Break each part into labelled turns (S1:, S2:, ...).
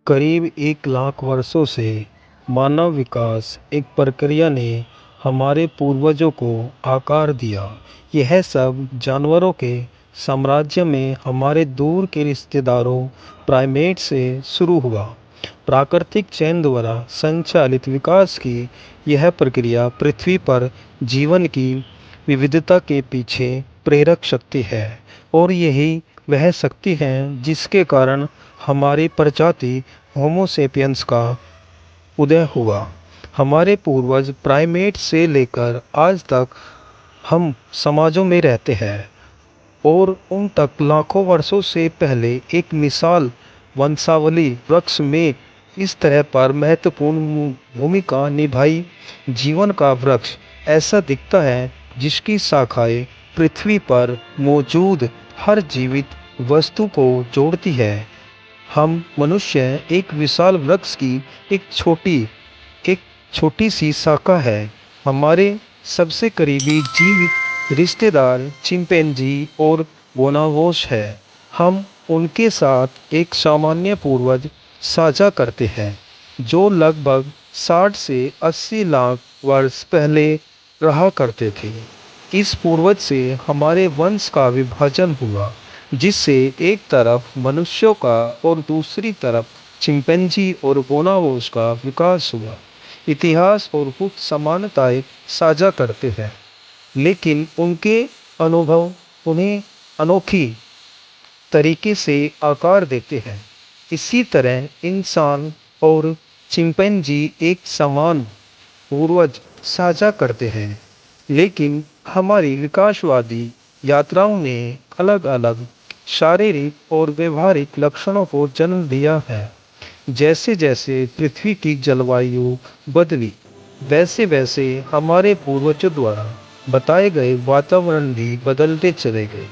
S1: करीब 1 लाख वर्षों से मानव विकास एक प्रक्रिया ने हमारे पूर्वजों को आकार दिया। यह सब जानवरों के साम्राज्य में हमारे दूर के रिश्तेदारों प्राइमेट से शुरू हुआ। प्राकृतिक चयन द्वारा संचालित विकास की यह प्रक्रिया पृथ्वी पर जीवन की विविधता के पीछे प्रेरक शक्ति है और यही वह शक्ति है जिसके कारण हमारी प्रजाति होमो सेपियंस का उदय हुआ। हमारे पूर्वज प्राइमेट से लेकर आज तक हम समाजों में रहते हैं और उन तक लाखों वर्षों से पहले एक मिसाल वंशावली वृक्ष में इस तरह पर महत्वपूर्ण भूमिका निभाई। जीवन का वृक्ष ऐसा दिखता है जिसकी शाखाएं पृथ्वी पर मौजूद हर जीवित वस्तु को जोड़ती है। हम मनुष्य एक विशाल वृक्ष की एक छोटी सी शाखा है। हमारे सबसे करीबी जीवित रिश्तेदार चिंपैंजी और बोनाबोस है। हम उनके साथ एक सामान्य पूर्वज साझा करते हैं जो लगभग 60 से 80 लाख वर्ष पहले रहा करते थे। इस पूर्वज से हमारे वंश का विभाजन हुआ जिससे एक तरफ मनुष्यों का और दूसरी तरफ चिंपैंजी और बोनाबोस का विकास हुआ। इतिहास और कुछ समानताएं साझा करते हैं लेकिन उनके अनुभव उन्हें अनोखी तरीके से आकार देते हैं। इसी तरह इंसान और चिंपैंजी एक समान पूर्वज साझा करते हैं लेकिन हमारी विकासवादी यात्राओं ने अलग अलग शारीरिक और व्यवहारिक लक्षणों को जन्म दिया है। जैसे जैसे पृथ्वी की जलवायु बदली वैसे वैसे हमारे पूर्वजों द्वारा बताए गए वातावरण भी बदलते चले गए।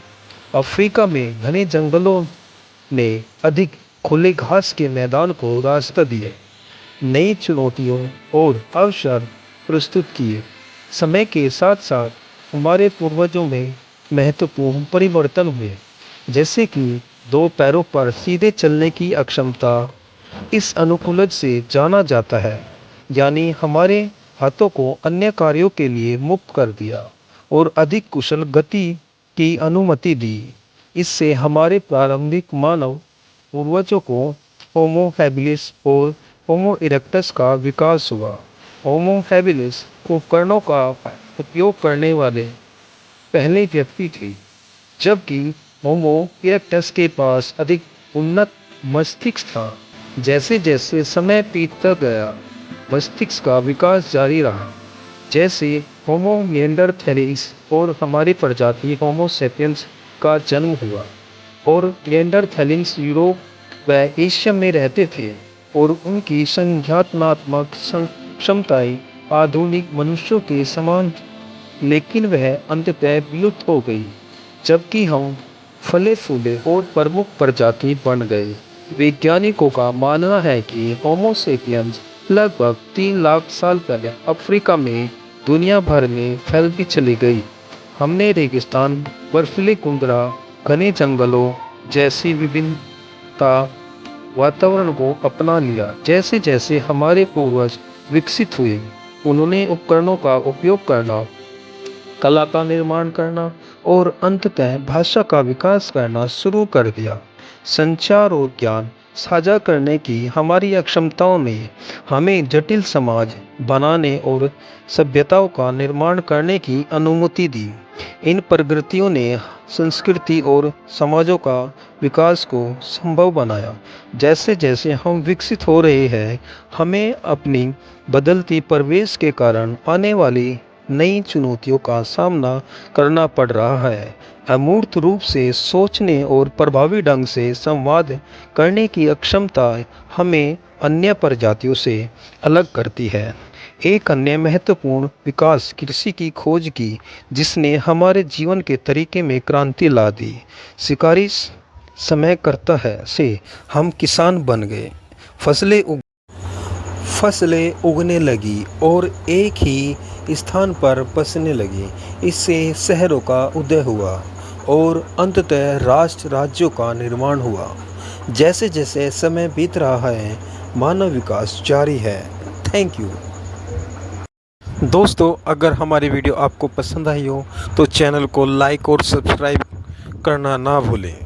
S1: अफ्रीका में घने जंगलों ने अधिक खुले घास के मैदान को रास्ता दिया, नई चुनौतियों और अवसर प्रस्तुत किए। समय के साथ साथ हमारे पूर्वजों में महत्वपूर्ण परिवर्तन हुए जैसे कि 2 पैरों पर सीधे चलने की अक्षमता। इस अनुकूलन से जाना जाता है यानी हमारे हाथों को अन्य कार्यों के लिए मुक्त कर दिया और अधिक कुशल गति की अनुमति दी। इससे हमारे प्रारंभिक मानव पूर्वजों को होमो हैबिलिस और होमो इरेक्टस का विकास हुआ। होमो हैबिलिस उपकरणों का उपयोग करने वाले पहले व्यक्ति थे जबकि होमो इरेक्टस के पास अधिक उन्नत मस्तिष्क था। जैसे जैसे समय बीतता गया मस्तिष्क का विकास जारी रहा। जैसे होमो निएंडरथैलिस और हमारी प्रजाति होमो सेपियंस का जन्म हुआ और निएंडरथैलिस यूरोप व एशिया में रहते थे और उनकी संज्ञानात्मक क्षमताएं आधुनिक मनुष्यों के समान लेकिन वह अंततः विलुप्त हो गई जबकि हम फले फूले और प्रमुख प्रजाति बन गए। वैज्ञानिकों का मानना है कि होमो सेपियंस लगभग 3 लाख साल पहले अफ्रीका में दुनिया भर में फैलती चली गई। हमने रेगिस्तान, बर्फीली टुंड्रा, घने जंगलों जैसी विभिन्नता वातावरण को अपना लिया। जैसे जैसे हमारे पूर्वज विकसित हुए उन्होंने उपकरणों का उपयोग करना, कला का निर्माण करना और अंततः भाषा का विकास करना शुरू कर दिया। संचार और ज्ञान साझा करने की हमारी अक्षमताओं ने हमें जटिल समाज बनाने और सभ्यताओं का निर्माण करने की अनुमति दी। इन प्रगतियों ने संस्कृति और समाजों का विकास को संभव बनाया। जैसे जैसे हम विकसित हो रहे हैं हमें अपनी बदलती परिवेश के कारण आने वाली नई चुनौतियों का सामना करना पड़ रहा है। अमूर्त रूप से सोचने और प्रभावी ढंग से संवाद करने की अक्षमता हमें अन्य प्रजातियों से अलग करती है। एक अन्य महत्वपूर्ण विकास कृषि की खोज की जिसने हमारे जीवन के तरीके में क्रांति ला दी। शिकारी समय करता है से हम किसान बन गए। फसलें उगने लगी और एक ही स्थान पर बसने लगी। इससे शहरों का उदय हुआ और अंततः राष्ट्र राज्यों का निर्माण हुआ। जैसे जैसे समय बीत रहा है, मानव विकास जारी है। Thank you. दोस्तों, अगर हमारी वीडियो आपको पसंद आई हो तो चैनल को लाइक और सब्सक्राइब करना ना भूलें।